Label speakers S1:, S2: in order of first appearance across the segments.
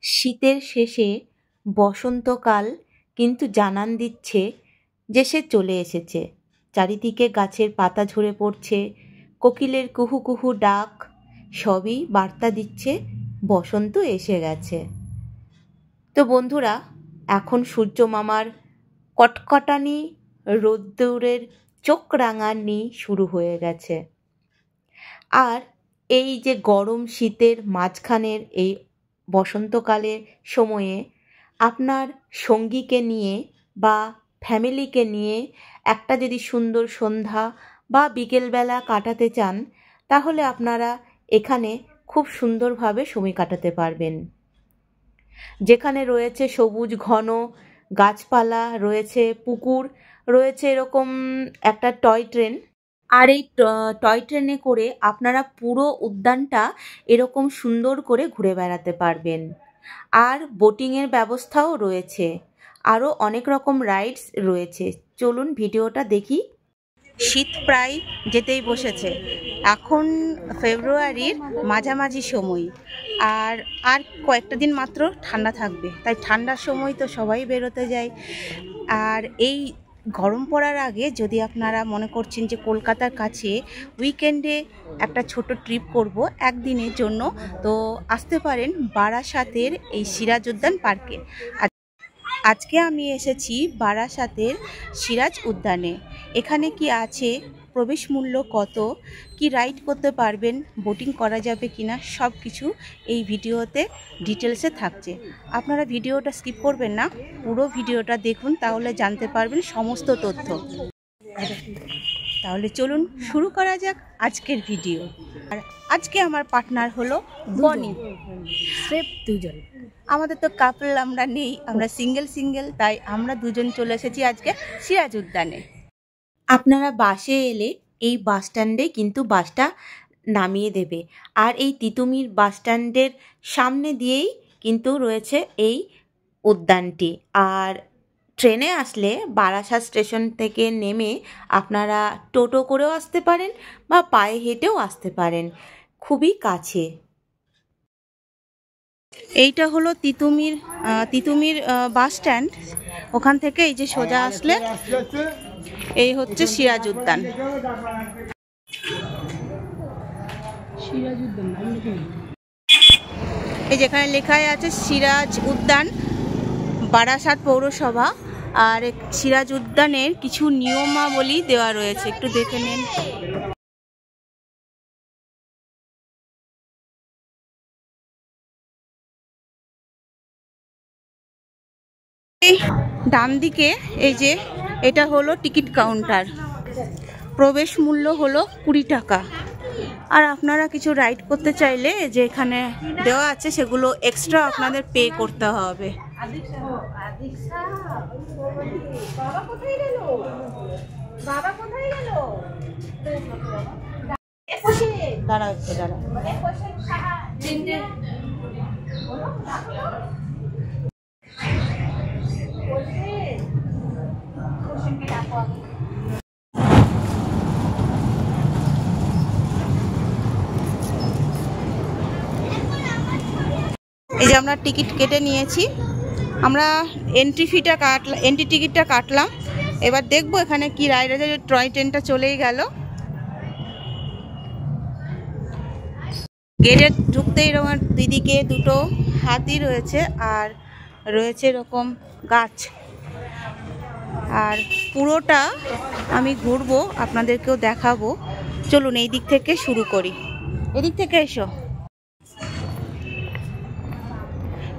S1: শীতের শেষে বসন্তকাল কিন্তু জানান দিচ্ছে যে সে চলে এসেছে। চারিদিকে গাছের পাতা ঝরে পড়ছে, কোকিলের কুহু কুহু ডাক সবই বার্তা দিচ্ছে বসন্ত এসে গেছে। তো বন্ধুরা, এখন সূর্য মামার কটকটানি রোদ্দুরের চোখ রাঙানি শুরু হয়ে গেছে। আর এই যে গরম শীতের মাঝখানের এই বসন্তকালের সময়ে আপনার সঙ্গীকে নিয়ে বা ফ্যামিলিকে নিয়ে একটা যদি সুন্দর সন্ধ্যা বা বিকেলবেলা কাটাতে চান, তাহলে আপনারা এখানে খুব সুন্দরভাবে সময় কাটাতে পারবেন। যেখানে রয়েছে সবুজ ঘন গাছপালা, রয়েছে পুকুর, রয়েছে এরকম একটা টয় ট্রেন। আর এই টয় ট্রেনে করে আপনারা পুরো উদ্যানটা এরকম সুন্দর করে ঘুরে বেড়াতে পারবেন। আর বোটিংয়ের ব্যবস্থাও রয়েছে, আরও অনেক রকম রাইডস রয়েছে। চলুন ভিডিওটা দেখি। শীত প্রায় যেতেই বসেছে, এখন ফেব্রুয়ারির মাঝামাঝি সময়, আর কয়েকটা দিন মাত্র ঠান্ডা থাকবে। তাই ঠান্ডার সময় তো সবাই বেরোতে যায়। আর এই গরম পড়ার আগে যদি আপনারা মনে করছেন যে কলকাতার কাছে উইকেন্ডে একটা ছোট ট্রিপ করব একদিনের জন্য, তো আসতে পারেন বারাসাতের এই সিরাজ উদ্যান পার্কে। আজকে আমি এসেছি বারাসাতের সিরাজ উদ্যানে। এখানে কি আছে, প্রবেশ মূল্য কত, কি রাইড করতে পারবেন, বোটিং করা যাবে কিনা, সব কিছু এই ভিডিওতে ডিটেলসে থাকছে। আপনারা ভিডিওটা স্কিপ করবেন না, পুরো ভিডিওটা দেখুন, তাহলে জানতে পারবেন সমস্ত তথ্য। তাহলে চলুন শুরু করা যাক আজকের ভিডিও। আর আজকে আমার পার্টনার হলো বনি, স্রেফ দুজন। আমাদের তো কাপল আমরা নেই, আমরা সিঙ্গেল, তাই আমরা দুজন চলে এসেছি আজকে সিরাজ উদ্যানে। আপনারা বাসে এলে এই বাস স্ট্যান্ডে কিন্তু বাসটা নামিয়ে দেবে। আর এই তিতুমির বাস স্ট্যান্ডের সামনে দিয়েই কিন্তু রয়েছে এই উদ্যানটি। আর ট্রেনে আসলে বারাসাত স্টেশন থেকে নেমে আপনারা টোটো করেও আসতে পারেন বা পায়ে হেঁটেও আসতে পারেন, খুবই কাছে। এইটা হলো তিতুমির বাস স্ট্যান্ড। ওখান থেকে এই যে সোজা আসলে এই হচ্ছে সিরাজ উদ্যান। এই যেখানে লেখাই আছে সিরাজ উদ্যান বারাসাত পৌরসভা। আর সিরাজ উদ্যানের কিছু নিয়মাবলী দেওয়া রয়েছে, একটু দেখে নিন। ডান দিকে এই যে এটা হলো টিকিট কাউন্টার, প্রবেশ মূল্য হলো 20 টাকা। আর আপনারা কিছু রাইড করতে চাইলে যে এখানে দেওয়া আছে সেগুলো এক্সট্রা আপনাদের পে করতে হবে। দাঁড়াও একটু, দাঁড়াও। এই যে আমরা টিকিট কেটে নিয়েছি, আমরা এন্ট্রি টিকিটটা কাটলাম। এবার দেখবো এখানে কি রাইড আছে। টয় ট্রেনটা চলেই গেল। গেটে ঢুকতেই এরকম দিদিকে দুটো হাতি রয়েছে, আর রয়েছে এরকম গাছ। আর পুরোটা আমি ঘুরবো, আপনাদেরকেও দেখাবো। চলুন এই দিক থেকে শুরু করি, এদিক থেকে এসো।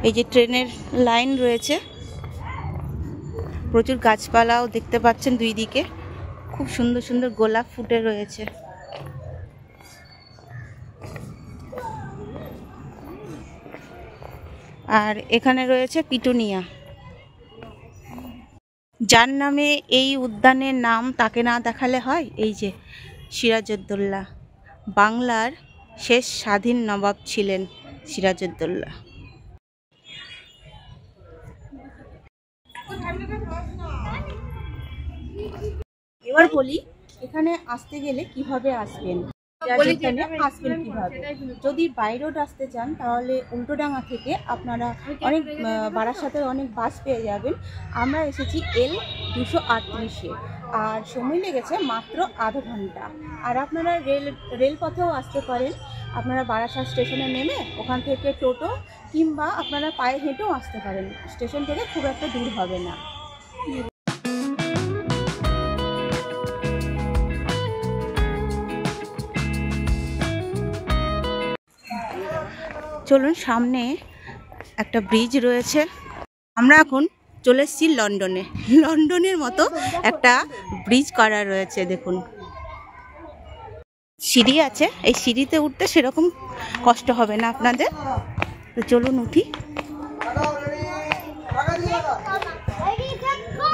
S1: এই যে ট্রেনের লাইন রয়েছে, প্রচুর গাছপালাও দেখতে পাচ্ছেন দুই দিকে, খুব সুন্দর সুন্দর গোলাপ ফুটে রয়েছে। আর এখানে রয়েছে পিটুনিয়া। যার নামে এই উদ্যানের নাম তাকে না দেখালে হয়। এই যে সিরাজউদ্দৌলা, বাংলার শেষ স্বাধীন নবাব ছিলেন সিরাজউদ্দৌলা। এবার বলি এখানে আসতে গেলে কিভাবে আসবেন।
S2: যেখানে আসবেন কিভাবে। যদি বাই রোড আসতে চান তাহলে উল্টোডাঙ্গা থেকে আপনারা অনেক বারাসাতের অনেক বাস পেয়ে যাবেন। আমরা এসেছি L238-এ, আর সময় লেগেছে মাত্র আধা ঘন্টা। আর আপনারা রেলপথেও আসতে পারেন। আপনারা বারাসাত স্টেশনে নেমে ওখান থেকে টোটো কিংবা আপনারা পায়ে হেঁটেও আসতে পারেন। স্টেশন থেকে খুব একটা দূর হবে না। চলুন, সামনে একটা ব্রিজ রয়েছে। আমরা এখন চলে এসেছি লন্ডনে। লন্ডনের মতো একটা ব্রিজ করা রয়েছে, দেখুন সিঁড়ি আছে। এই সিঁড়িতে উঠতে সেরকম কষ্ট হবে না আপনাদের। তো চলুন উঠি।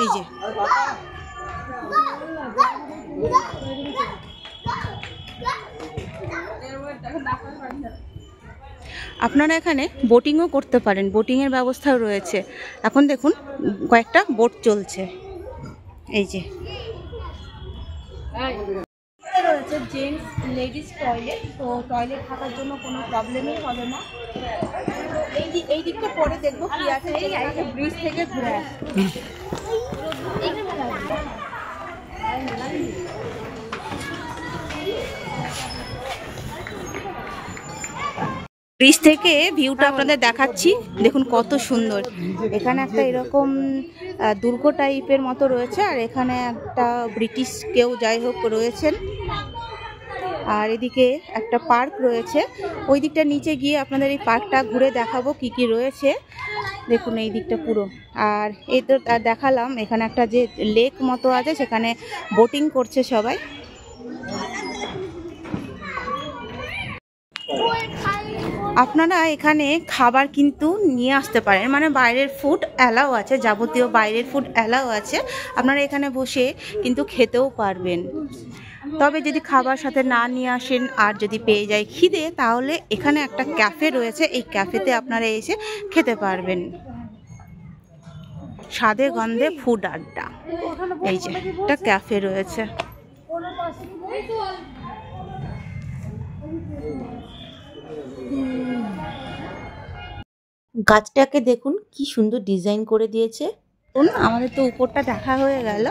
S2: এই যে আপনারা এখানে বোটিংও করতে পারেন, বোটিংয়ের ব্যবস্থাও রয়েছে। এখন দেখুন কয়েকটা বোট চলছে। এই যে রয়েছে জেন্টস লেডিস টয়লেট, তো টয়লেট থাকার জন্য কোনো প্রবলেমই হবে না। এই দিকটা পরে দেখবো কি আছে। এই ব্রিজ থেকে ঘুরে আসি। ব্রিজ থেকে ভিউটা আপনাদের দেখাচ্ছি, দেখুন কত সুন্দর। এখানে একটা এরকম দুর্গ টাইপের মতো রয়েছে, আর এখানে একটা ব্রিটিশ কেউ যাই হোক রয়েছেন। আর এদিকে একটা পার্ক রয়েছে। ওই দিকটা নিচে গিয়ে আপনাদের এই পার্কটা ঘুরে দেখাবো কি কি রয়েছে। দেখুন এই দিকটা পুরো। আর এই তো দেখালাম, এখানে একটা যে লেক মতো আছে সেখানে বোটিং করছে সবাই। আপনারা এখানে খাবার কিন্তু নিয়ে আসতে পারেন, মানে বাইরের ফুড অ্যালাউ আছে, যাবতীয় বাইরের ফুড অ্যালাউ আছে। আপনারা এখানে বসে কিন্তু খেতেও পারবেন। তবে যদি খাবার সাথে না নিয়ে আসেন আর যদি পেয়ে যায় খিদে, তাহলে এখানে একটা ক্যাফে রয়েছে, এই ক্যাফেতে আপনারা এসে খেতে পারবেন। স্বাদে গন্ধে ফুড আড্ডা, এই যে একটা ক্যাফে রয়েছে।
S1: গাছটাকে দেখুন কি সুন্দর ডিজাইন করে দিয়েছে।
S2: আমাদের তো উপরটা দেখা হয়ে গেল,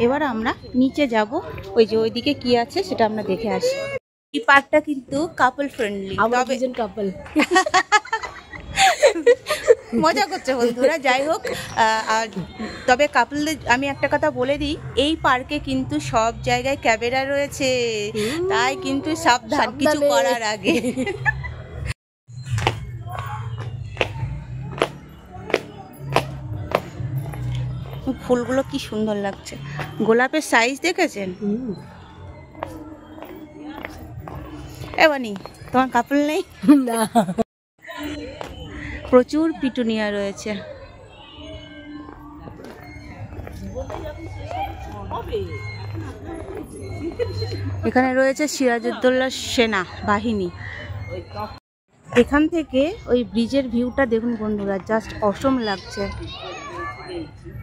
S2: এবার আমরা নিচে যাব। ওই যে ওইদিকে কি আছে সেটা আমরা দেখে আসি। এই পার্কটা কিন্তু কাপল ফ্রেন্ডলি। কাপল মজা করছে বন্ধুরা, যাই হোক। তবে কাপলদের আমি একটা কথা বলে দিই, এই পার্কে কিন্তু সব জায়গায় ক্যামেরা রয়েছে, তাই কিন্তু সাবধান কিছু করার আগে। ফুলগুলো কি সুন্দর লাগছে, গোলাপের সাইজ দেখেছেন? এবানি তোমার কাপল নেই না? প্রচুর পিটুনিয়া রয়েছে। এখানে রয়েছে সিরাজউদ্দৌলা সেনা বাহিনী। এখান থেকে ওই ব্রিজের ভিউটা দেখুন বন্ধুরা, জাস্ট অসম লাগছে।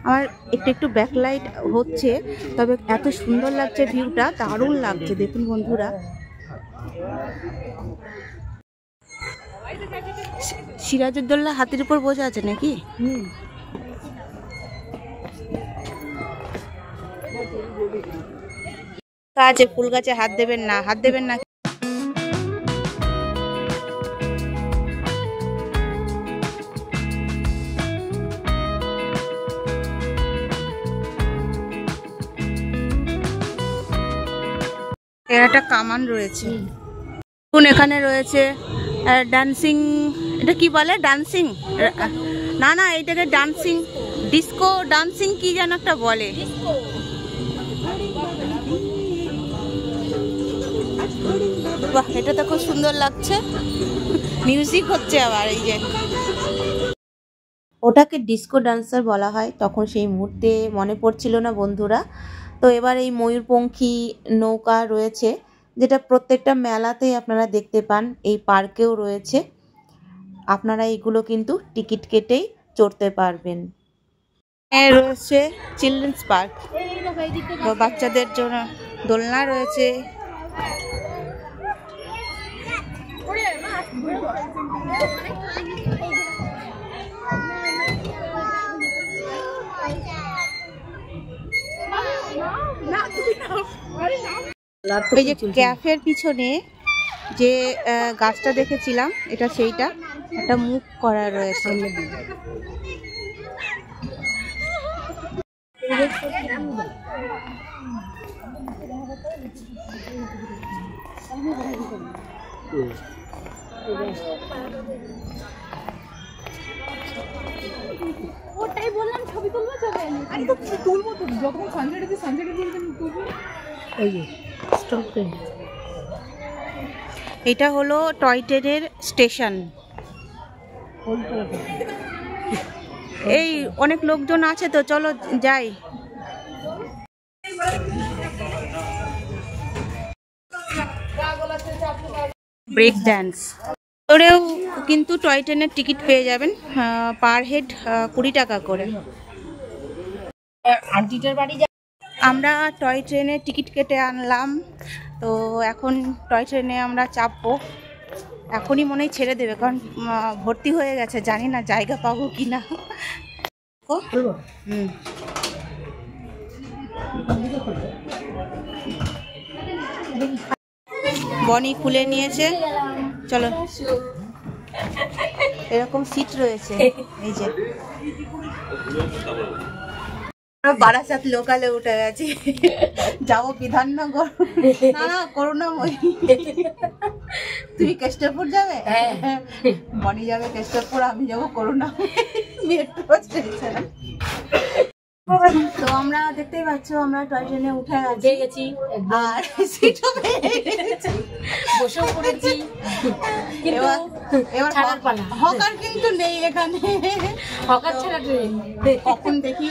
S2: আমার একটু ব্যাকলাইট হচ্ছে, তবে এত সুন্দর লাগছে ভিউটা, দারুণ লাগছে। দেখুন বন্ধুরা, সিরাজউদ্দৌলা হাতির উপর বসে আছে নাকি? আছে, ফুল গাছে হাত দেবেন না, হাত দেবেন না। একটা কামান রয়েছে। এখানে রয়েছে ডান্সিং, এটা কি বলে? ডান্সিং না, না এটাকে ডান্সিং, ডিস্কো ডান্সিং কি যেন একটা বলে। বাহ, এটা তো খুব সুন্দর লাগছে, মিউজিক হচ্ছে আবার। এই যে
S1: ওটাকে ডিস্কো ডান্সার বলা হয়, তখন সেই মুহূর্তে মনে পড়ছিল না বন্ধুরা। তো এবার এই ময়ূরপঙ্খী নৌকা রয়েছে, যেটা প্রত্যেকটা মেলাতেই আপনারা দেখতে পান, এই পার্কেও রয়েছে। আপনারা এইগুলো কিন্তু টিকিট কেটেই চড়তে পারবেন।
S2: রয়েছে চিলড্রেন্স পার্ক, বাচ্চাদের জন্য দোলনা রয়েছে। এই যে ক্যাফের পিছনে যে গাছটা দেখেছিলাম, এটা সেইটা, একটা মুখ করা রয়েছে।
S3: ওটাই বললাম ছবি তুলবো, ছবি আমি তো তুলবো, তো যখন সানসেটে তুলবো। ওই যে স্টপ ট্রেন,
S2: এটা হলো টয় ট্রেনের স্টেশন। এই অনেক লোকজন আছে তো, চলো যাই। ব্রেক ডান্স ওরেও কিন্তু টয় ট্রেনের টিকিট পেয়ে যাবেন, পার হেড 20 টাকা করে।
S3: আন্টিটার বাড়ি
S2: আমরা টয় ট্রেনের টিকিট কেটে আনলাম, তো এখন টয় ট্রেনে আমরা চাপবো। এখনই মনে হয় ছেড়ে দেবে, কারণ ভর্তি হয়ে গেছে, জানি না জায়গা পাবো কি না। বনি খুলে নিয়েছে, চলো। এরকম সিট রয়েছে, এই যে বারাসাত লোকালে উঠে গেছি, যাবো বিধাননগর। না না, করুণাময়ী। তুমি কেষ্টপুর যাবে? বনি যাবে কেষ্টপুর, আমি যাবো করুণাময়ী মেট্রো স্টেশন। তো আমরা দেখতেই পাচ্ছ, আমরা টয় ট্রেনে উঠে গেছি আর সিটও
S3: বসেও পড়েছি।
S2: এবার হকার কিন্তু নেই এখানে,
S3: হকার ছাড়া ট্রেন
S2: কখন দেখি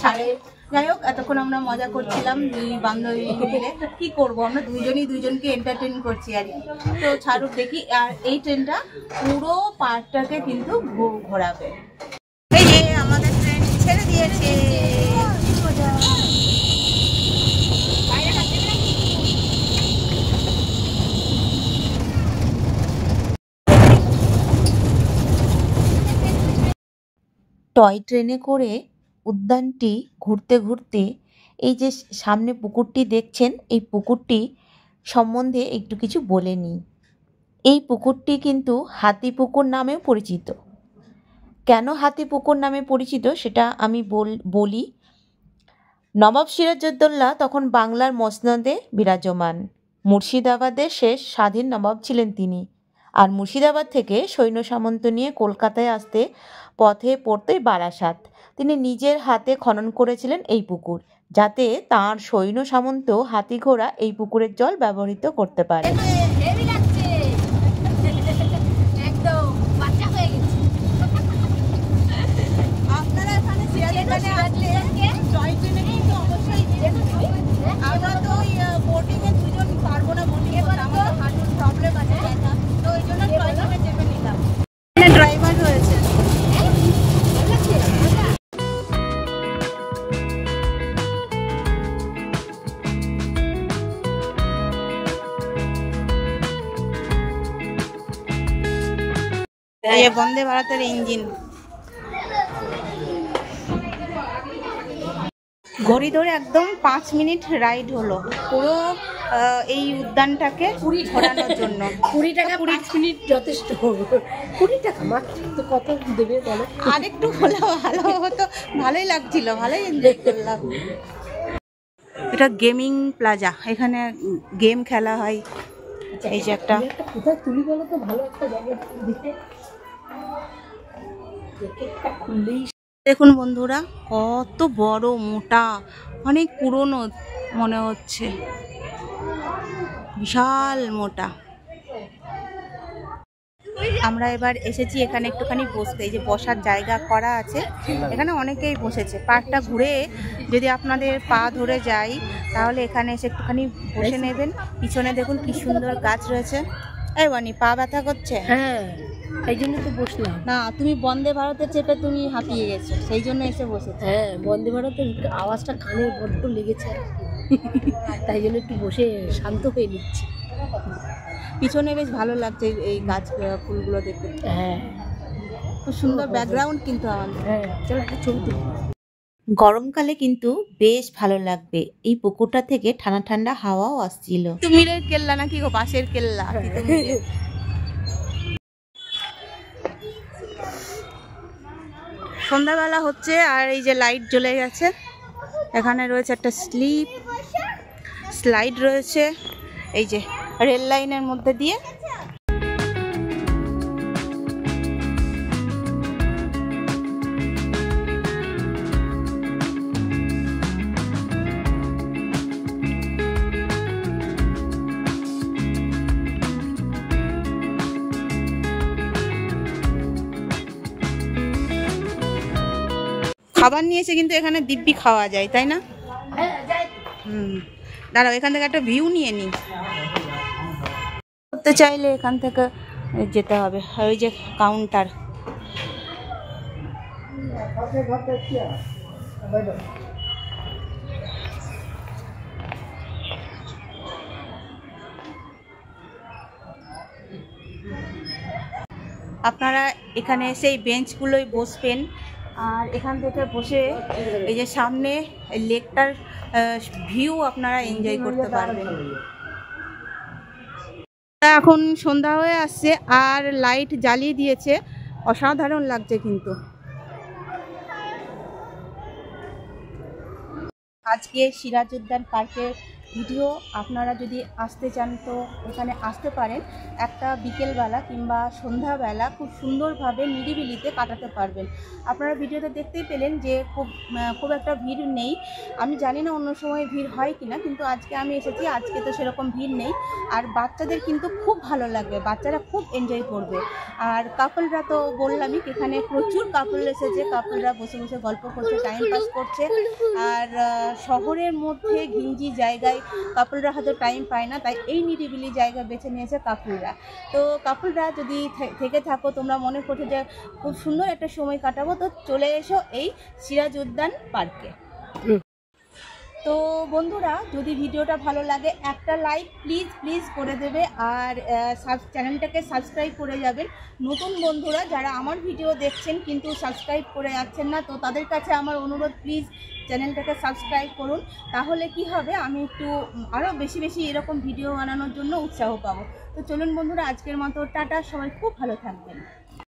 S2: ছাড়ে। যাই হোক, এতক্ষণ আমরা মজা করছিলাম দুই বান্ধবী মিলে। কি করবো, আমরা দুইজনকে এন্টারটেইন করছি আর কি। তো ছাড়ুক দেখি। আর এই ট্রেনটা পুরো পার্কটাকে কিন্তু ঘোরাবে। এই যে আমাদের ট্রেন ছেড়ে দিয়েছে।
S1: টয় ট্রেনে করে উদ্যানটি ঘুরতে ঘুরতে এই যে সামনে পুকুরটি দেখছেন, এই পুকুরটি সম্বন্ধে একটু কিছু বলে নিই। এই পুকুরটি কিন্তু হাতি পুকুর নামেও পরিচিত। কেন হাতি পুকুর নামে পরিচিত সেটা আমি বলি। নবাব সিরাজউদ্দৌলা তখন বাংলার মসনদে বিরাজমান। মুর্শিদাবাদের শেষ স্বাধীন নবাব ছিলেন তিনি। আর মুর্শিদাবাদ থেকে সৈন্য সামন্ত নিয়ে কলকাতায় আসতে পথে পড়তেই বারাসাত। তিনি নিজের হাতে খনন করেছিলেন এই পুকুর, যাতে তাঁর সৈন্য সামন্ত হাতি ঘোড়া এই পুকুরের জল ব্যবহৃত করতে পারে।
S2: ড্রাইভার রয়েছে। এই বন্দে ভারতের ইঞ্জিন। ঘড়ি ধরে একদম 5 মিনিট রাইড হলো পুরো এই উদ্যানটাকে ঘোরানোর জন্য।
S3: 20 টাকা 5 মিনিট যথেষ্ট। 20 টাকা মাত্র, তো কত দেবে বলো?
S2: আরেকটু হলে ভালো হতো, ভালোই লাগছিল, ভালোই এনজয় করলাম। এটা গেমিং প্লাজা, এখানে গেম খেলা হয়। এই যে একটা
S3: কোথায় তুলি বলো তো, ভালো একটা জায়গা দিতে।
S2: দেখুন বন্ধুরা, কত বড় মোটা, অনেক পুরনো মনে হচ্ছে, বিশাল মোটা। আমরা এবার এসেছি এখানে একটুখানি বসতে। এই যে বসার জায়গা করা আছে, এখানে অনেকেই বসেছে। পার্কটা ঘুরে যদি আপনাদের পা ধরে যায়, তাহলে এখানে এসে একটুখানি বসে নেবেন। পিছনে দেখুন কি সুন্দর গাছ রয়েছে। এই বানি, পা ব্যথা করছে?
S3: হ্যাঁ, তাই জন্য তো বসলাম।
S2: না, তুমি বন্দে ভারতে চেপে তুমি হাঁপিয়ে গেছো, সেই জন্য এসে বসেছো।
S3: হ্যাঁ, বন্দে ভারতের আওয়াজটা কানে বড্ড লেগেছে, তাই জন্য একটু বসে শান্ত হয়ে নিচ্ছি।
S2: পিছনে বেশ ভালো লাগছে এই গাছ ফুলগুলো দেখতে।
S3: হ্যাঁ
S2: খুব সুন্দর ব্যাকগ্রাউন্ড কিন্তু আমাদের।
S3: হ্যাঁ, চলো একটা ছবি তুলি।
S1: গরমকালে কিন্তু বেশ ভালো লাগবে, এই পুকুরটা থেকে ঠান্ডা ঠান্ডা হাওয়াও আসছিল।
S2: তিতুমিরের কেল্লা নাকি গো, বাঁশের কেল্লা তিতুমিরের। সন্ধ্যাবেলা হচ্ছে আর এই যে লাইট জ্বলে গেছে। এখানে রয়েছে একটা স্লাইড রয়েছে এই যে রেল লাইনের মধ্যে দিয়ে। খাবার নিয়েছে কিন্তু এখানে দিব্যি খাওয়া যায়, তাই না? দাঁড়াও, এখান থেকে একটা ভিউ নিয়ে নিই। করতে চাইলে এখান থেকে যেতে হবে, ওই যে কাউন্টার। আপনারা এখানে এসে এই বেঞ্চগুলোয় বসবেন আর এখান থেকে বসে এই যে সামনে লেকটার ভিউ আপনারা এনজয় করতে পারবেন। এখন সন্ধ্যা হয়ে আসছে আর লাইট জ্বালিয়ে দিয়েছে, অসাধারণ লাগছে কিন্তু। আজকে সিরাজ উদ্যান পার্কের ভিডিও আপনারা যদি আসতে চান তো এখানে আসতে পারেন। একটা বিকেলবেলা কিংবা সন্ধ্যাবেলা খুব সুন্দরভাবে নিরিবিলিতে কাটাতে পারবেন। আপনারা ভিডিওতে দেখতেই পেলেন যে খুব একটা ভিড় নেই। আমি জানি না অন্য সময় ভিড় হয় কিনা, কিন্তু আজকে আমি এসেছি, আজকে তো সেরকম ভিড় নেই। আর বাচ্চাদের কিন্তু খুব ভালো লাগবে, বাচ্চারা খুব এনজয় করবে। আর কাপলরা তো বললামই, এখানে প্রচুর কাপল এসেছে, কাপলরা বসে বসে গল্প করছে, টাইম পাস করছে। আর শহরের মধ্যে ঘিঞ্জি জায়গায় কাপলরা হয়তো টাইম পায় না, তাই এই নিরিবিলি জায়গা বেছে নিয়েছে কাপলরা। তো কাপলরা যদি থেকে থাকো, তোমরা মনে করছো যে খুব সুন্দর একটা সময় কাটাবো, তো চলে এসো এই সিরাজ উদ্যান পার্কে। তো বন্ধুরা, যদি ভিডিওটা ভালো লাগে একটা লাইক প্লিজ করে দেবে আর চ্যানেলটাকে সাবস্ক্রাইব করে যাবেন। নতুন বন্ধুরা যারা আমার ভিডিও দেখছেন কিন্তু সাবস্ক্রাইব করে যাচ্ছেন না, তো তাদের কাছে আমার অনুরোধ, প্লিজ চ্যানেলটাকে সাবস্ক্রাইব করুন। তাহলে কি হবে, আমি একটু আরও বেশি এরকম ভিডিও বানানোর জন্য উৎসাহ পাবো। তো চলুন বন্ধুরা, আজকের মতো টাটা, সবাই খুব ভালো থাকবেন।